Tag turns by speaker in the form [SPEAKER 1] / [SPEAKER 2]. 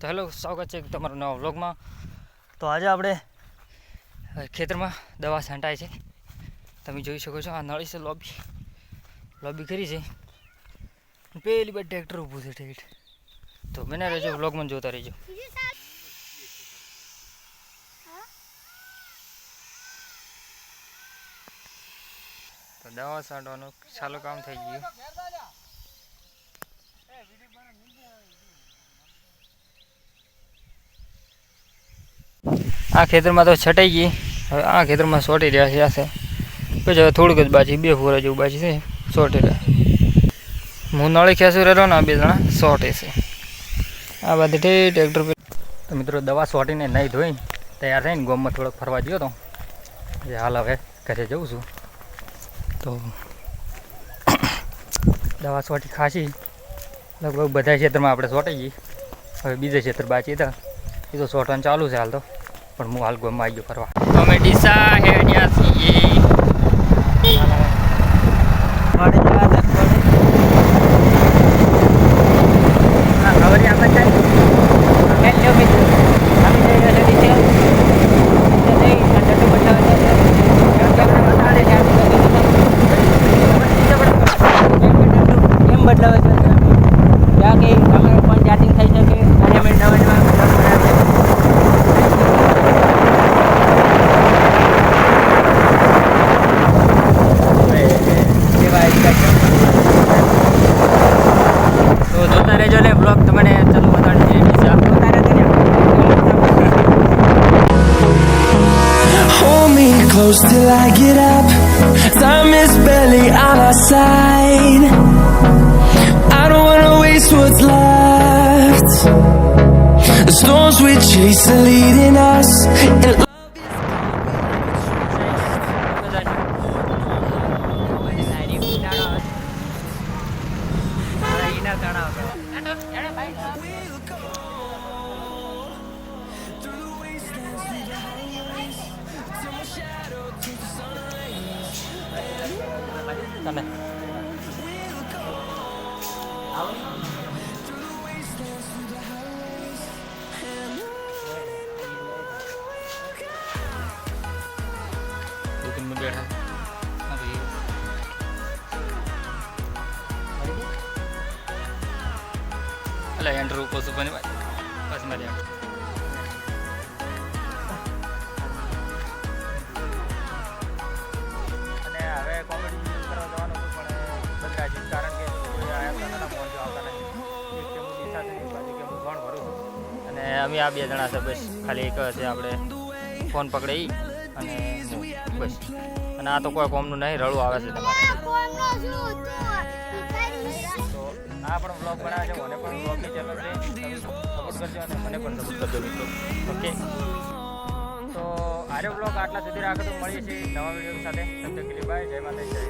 [SPEAKER 1] તો હેલો, સ્વાગત છે તમારા નવા વ્લોગમાં. તો આજે આપણે ખેતરમાં દવા છંટાય છે. તમે જોઈ શકો છો, આ નળી છે, લોબી કરી છે. પેલી બાદ ટ્રેક્ટર ઊભું છે ઠેઠ. તો બને રહેજો, વ્લોગમાં જોતા રહેજો. તો દવા છાંટવાનું ચાલુ કામ થઈ ગયું. આ ખેતરમાં તો છટાઈ ગઈ. હવે આ ખેતરમાં સોટી રહ્યા છે. પછી હવે થોડુંક જ બાજી, 2 ફૂરા જેવું બાજી છે, સોટી રહ્યા. હું નળી ખેંચી રહ્યો ને, આ 2 જણા સોટે છે. આ બધી ટ્રેક્ટર પર. તો મિત્રો, દવા સોટીને નહીં ધોઈ તૈયાર થઈને ગામમાં થોડોક ફરવા ગયો હતો. જે હાલ હવે ઘરે જઉં છું. તો દવા સોટી ખાસી લગભગ બધા ક્ષેત્રમાં આપણે સોટાઈ ગઈ. હવે બીજા ક્ષેત્ર બાકી હતા, એ તો સોટવાનું ચાલુ છે હાલ તો. પણ હું હાલ ગામમાં આવી ગયો ફરવા. અમે ડીસા હેડ્યા છીએ.
[SPEAKER 2] બદલાવે છે ત્યાં કે અમે પણ ચાર્જિંગ થઈ શકે અને અમે નવા
[SPEAKER 1] તો જોતા રહેજો ને બ્લોગ. તમને ચાલુ બતાડી
[SPEAKER 3] Hold me close till I get up. Time is barely on our side. I don't wanna waste what's left. The storms we chase are leading us. And
[SPEAKER 1] તમે બેઠા એટલે એન્ટર ઉપર છું બની બસ મારી અને હવે કોમેડી કરવા જવાનું હતું પણ બદલાય છે. કારણ કે કોઈ આવ્યા હતા ફોન જો આવતા નથી. એક કે હું દિશા છે, બાજુ કે હું ફોન ભરું છું. અને અમે આ 2 જણા છે બસ. ખાલી એક છે આપણે ફોન પકડી અને બસ. અને આ તો કોઈ કોમનું નહીં, રળું આવે છે તમારે. તો આ પણ બ્લોગ બનાવે છે, મને પણ બ્લોગની ચેનલ છે, તમે સપોર્ટ કરજો અને મને પણ સપોર્ટ કરજો મિત્રો. ઓકે, તો આરે બ્લોગ આટલા સુધી રાખો. તો મળીએ છીએ નવા વિડીયો સાથે. તબ તક કે લીએ બાય. જય માતા, જય